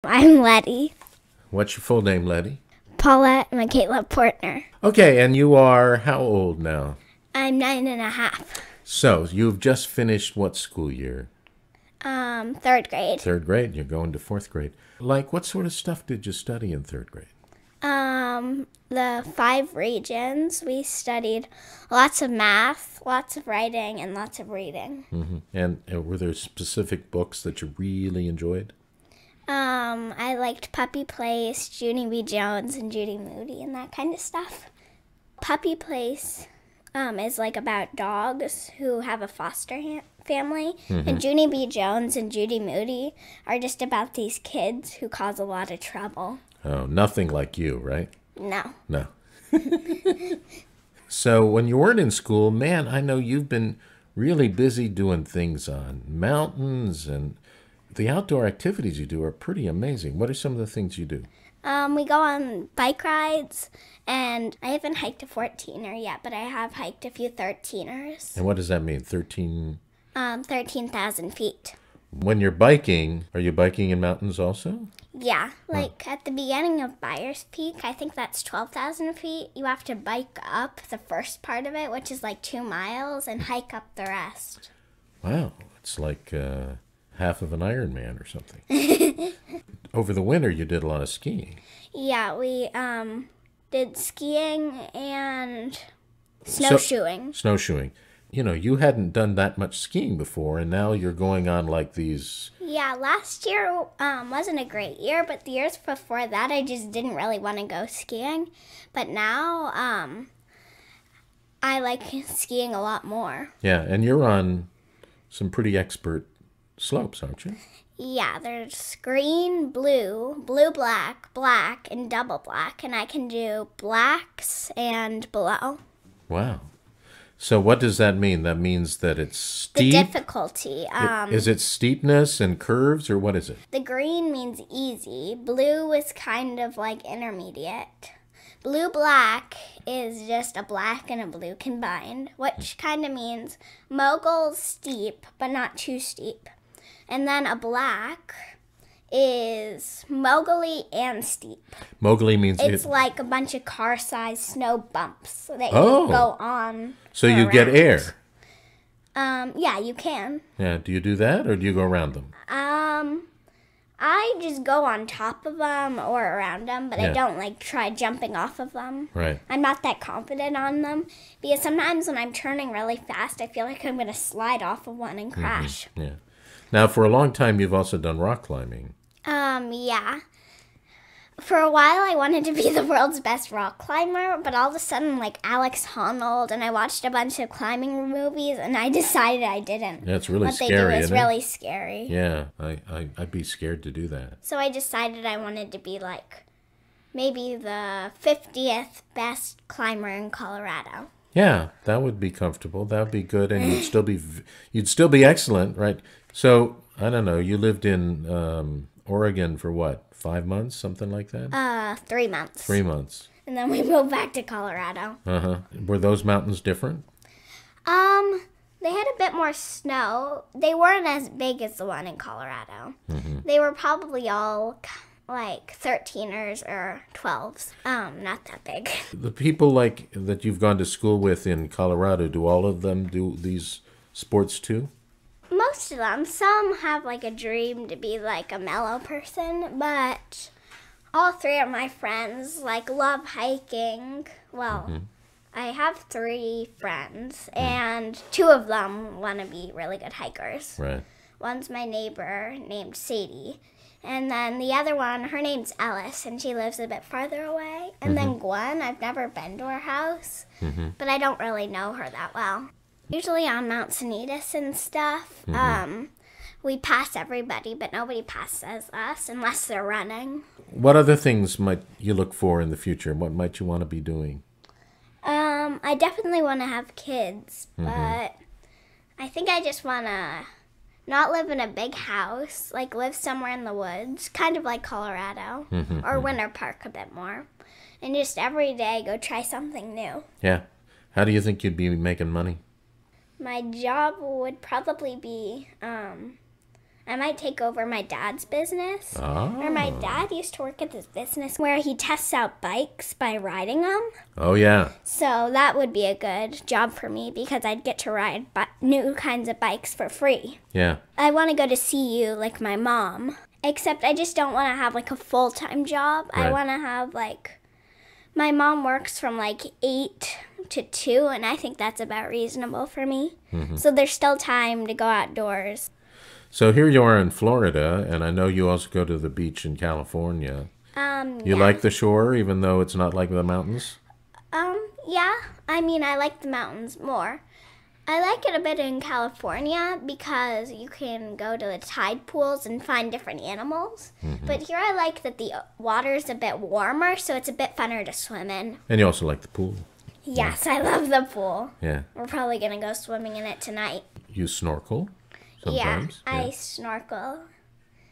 I'm Lettie. What's your full name, Lettie? Paulette Michaela Portner. Okay, and you are how old now? I'm 9.5. So, you've just finished what school year? Third grade. Third grade. You're going to fourth grade. Like, what sort of stuff did you study in third grade? The 5 regions. We studied lots of math, lots of writing, and lots of reading. And were there specific books that you really enjoyed? I liked Puppy Place, Junie B. Jones, and Judy Moody, and that kind of stuff. Puppy Place is like about dogs who have a foster family, and Junie B. Jones and Judy Moody are just about these kids who cause a lot of trouble. Oh, nothing like you, right? No. No. So when you weren't in school, man, I know you've been really busy doing things on mountains, and the outdoor activities you do are pretty amazing. What are some of the things you do? We go on bike rides, and I haven't hiked a 14er yet, but I have hiked a few 13ers. And what does that mean? 13? 13,000 feet. When you're biking, are you biking in mountains also? Yeah, like at the beginning of Byers Peak, I think that's 12,000 feet. You have to bike up the first part of it, which is like 2 miles, and hike up the rest. Wow, it's like half of an Ironman or something. Over the winter, you did a lot of skiing. Yeah, we did skiing and snowshoeing. Snowshoeing. You know, you hadn't done that much skiing before, and now you're going on like these... Yeah, last year wasn't a great year, but the years before that, I just didn't really want to go skiing. But now, I like skiing a lot more. Yeah, and you're on some pretty expert slopes, aren't you? Yeah, there's green, blue, blue, black, black, and double black, and I can do blacks and below. Wow. So what does that mean? That means that it's steep? The difficulty. Is it steepness and curves, or what is it? The green means easy. Blue is kind of like intermediate. Blue-black is just a black and a blue combined, which kind of means mogul's steep, but not too steep. And then a black is mogully and steep. Mogully means... It's like a bunch of car-sized snow bumps that you go on. So you get air. Yeah, you can. Yeah, do you do that, or do you go around them? I just go on top of them or around them, but I don't like try jumping off of them. Right. I'm not that confident on them because sometimes when I'm turning really fast, I feel like I'm going to slide off of one and crash. Yeah. Now, for a long time, you've also done rock climbing. Yeah. For a while, I wanted to be the world's best rock climber, but all of a sudden, like Alex Honnold, and I watched a bunch of climbing movies, and I decided I didn't. Yeah, it's really scary, isn't it? What they do is really scary. Yeah, I'd be scared to do that. So I decided I wanted to be like maybe the 50th best climber in Colorado. Yeah, that would be comfortable. That would be good, and you'd still be excellent, right? So I don't know. You lived in Oregon for what? 5 months, something like that? 3 months. 3 months. And then we moved back to Colorado. Were those mountains different? They had a bit more snow. They weren't as big as the one in Colorado. They were probably all like 13ers or 12s. Not that big. The people like that you've gone to school with in Colorado, do all of them do these sports too? Most of them. Some have like a dream to be like a mellow person, but all 3 of my friends like love hiking. Well, I have 3 friends, and 2 of them want to be really good hikers. Right. One's my neighbor named Sadie, and then the other one, her name's Ellis, and she lives a bit farther away. And then Gwen, I've never been to her house, but I don't really know her that well. Usually on Mount Sanitas and stuff, we pass everybody, but nobody passes us unless they're running. What other things might you look for in the future? What might you want to be doing? I definitely want to have kids, but I think I just want to not live in a big house, like live somewhere in the woods, kind of like Colorado, or Winter Park a bit more, and just every day go try something new. Yeah. How do you think you'd be making money? My job would probably be I might take over my dad's business. Oh. Or my dad used to work at this business where he tests out bikes by riding them. Oh, yeah. So that would be a good job for me because I'd get to ride new kinds of bikes for free. Yeah. I want to go to CU like my mom. Except I just don't want to have like a full-time job. Right. I want to have like... My mom works from like 8 to 2, and I think that's about reasonable for me. So there's still time to go outdoors. So here you are in Florida, and I know you also go to the beach in California. You like the shore, even though it's not like the mountains? Yeah. I mean, I like the mountains more. I like it a bit in California because you can go to the tide pools and find different animals. But here I like that the water's a bit warmer, so it's a bit funner to swim in. And you also like the pool. Yes, I love the pool. Yeah. We're probably going to go swimming in it tonight. You snorkel sometimes? Yeah, I snorkel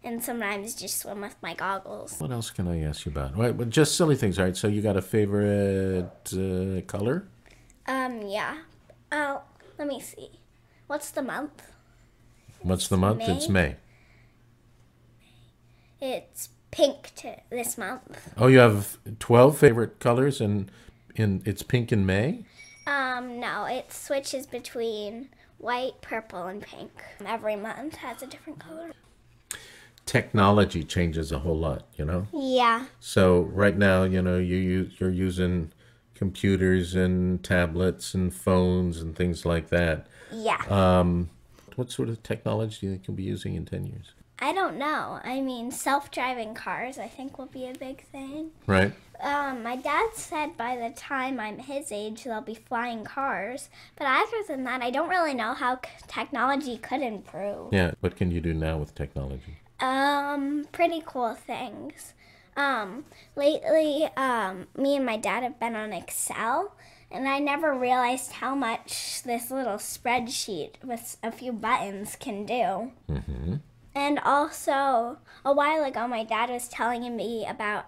and sometimes just swim with my goggles. What else can I ask you about? Right, but just silly things, right? So you got a favorite color? Yeah. Oh, let me see. What's the month? What's the month? May. It's May. It's pink this month. Oh, you have 12 favorite colors, and it's pink in May? No, it switches between white, purple, and pink. Every month has a different color. Technology changes a whole lot, you know? Yeah. So right now, you know, you're using computers and tablets and phones and things like that. Yeah. What sort of technology do you think you'll be using in 10 years? I don't know. I mean, self-driving cars, I think, will be a big thing. Right. My dad said by the time I'm his age, there'll be flying cars. But other than that, I don't really know how technology could improve. Yeah. What can you do now with technology? Pretty cool things. Lately, me and my dad have been on Excel, and I never realized how much this little spreadsheet with a few buttons can do. And also, a while ago, my dad was telling me about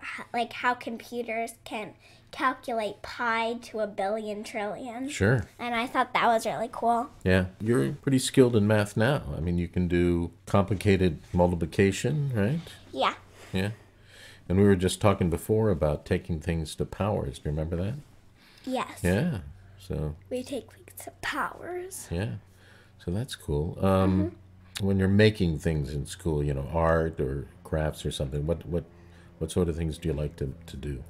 how computers can calculate pi to 1 trillion. Sure. And I thought that was really cool. Yeah. You're pretty skilled in math now. I mean, you can do complicated multiplication, right? Yeah. Yeah. And we were just talking before about taking things to powers. Do you remember that? Yes. Yeah. So, We take things to powers. yeah. So that's cool. When you're making things in school, you know, art or crafts or something, what sort of things do you like to do?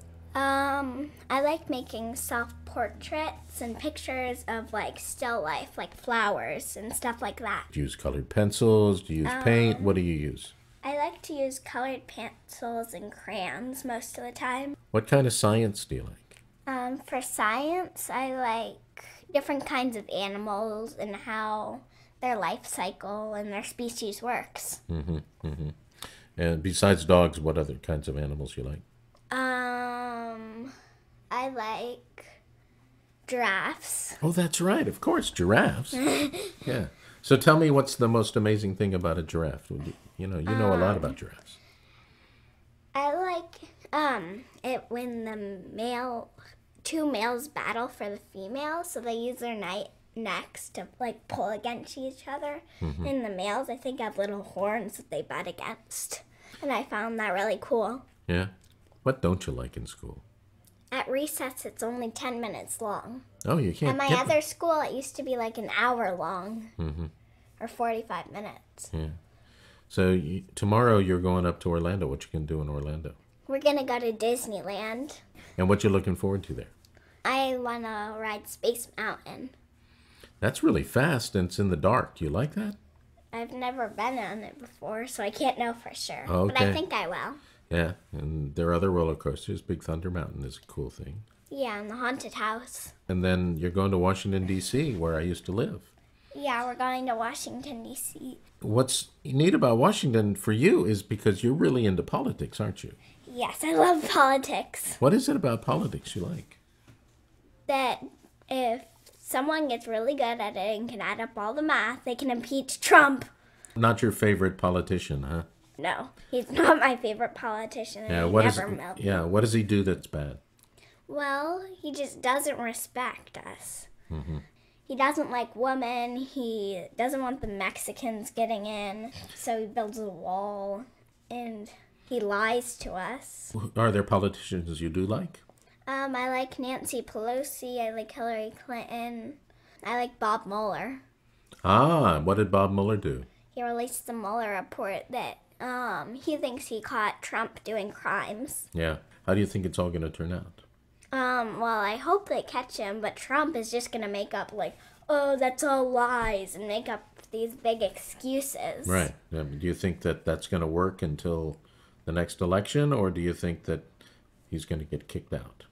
I like making self-portraits and pictures of still life, like flowers and stuff like that. Do you use colored pencils? Do you use paint? What do you use? I like to use colored pencils and crayons most of the time. What kind of science do you like? For science, I like different kinds of animals and how their life cycle and their species works. And besides dogs, what other kinds of animals you like? I like giraffes. Oh, that's right. Of course, giraffes. Yeah. So tell me, what's the most amazing thing about a giraffe? You know a lot about giraffes. I like it when the two males battle for the female, so they use their necks to pull against each other. And the males, I think, have little horns that they butt against. And I found that really cool. Yeah. What don't you like in school? At recess, it's only 10 minutes long. Oh, you can't. At my other school, it used to be an hour long. Or 45 minutes. Yeah. So tomorrow you're going up to Orlando. What you can do in Orlando? We're going to go to Disneyland. And what you looking forward to there? I want to ride Space Mountain. That's really fast and it's in the dark. Do you like that? I've never been on it before, so I can't know for sure. Okay. But I think I will. Yeah, and there are other roller coasters. Big Thunder Mountain is a cool thing. Yeah, and the haunted house. And then you're going to Washington, D.C., where I used to live. Yeah, we're going to Washington, D.C. What's neat about Washington for you is because you're really into politics, aren't you? Yes, I love politics. What is it about politics you like? That if someone gets really good at it and can add up all the math, they can impeach Trump. Not your favorite politician, huh? No, he's not my favorite politician. And what does he do that's bad? Well, he just doesn't respect us. he doesn't like women. He doesn't want the Mexicans getting in, so he builds a wall, and he lies to us. Are there politicians you do like? I like Nancy Pelosi. I like Hillary Clinton. I like Bob Mueller. Ah, what did Bob Mueller do? He released the Mueller report that he thinks he caught Trump doing crimes. Yeah. How do you think it's all going to turn out? Well, I hope they catch him, but Trump is just going to make up, like, oh, that's all lies, and make up these big excuses. Right. Do you think that that's going to work until the next election, or do you think that he's going to get kicked out?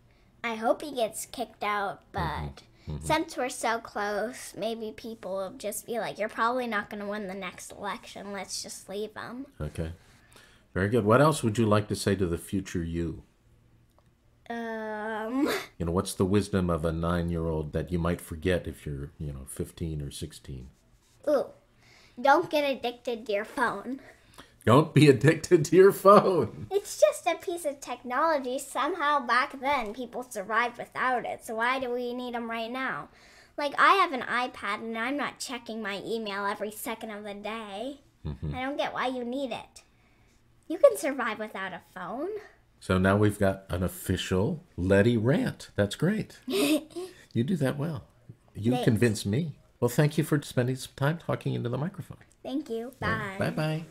I hope he gets kicked out, but since we're so close, maybe people will just be like, you're probably not going to win the next election. Let's just leave him. Okay. Very good. What else would you like to say to the future you? You know, what's the wisdom of a 9-year-old that you might forget if you're, 15 or 16? Ooh, don't get addicted to your phone. Don't be addicted to your phone. It's just a piece of technology. Somehow back then people survived without it. So why do we need them right now? Like, I have an iPad and I'm not checking my email every second of the day. I don't get why you need it. You can survive without a phone. So now we've got an official Lettie rant. That's great. You do that well. You Thanks. convince me. Well, thank you for spending some time talking into the microphone. Thank you. Bye. Bye-bye.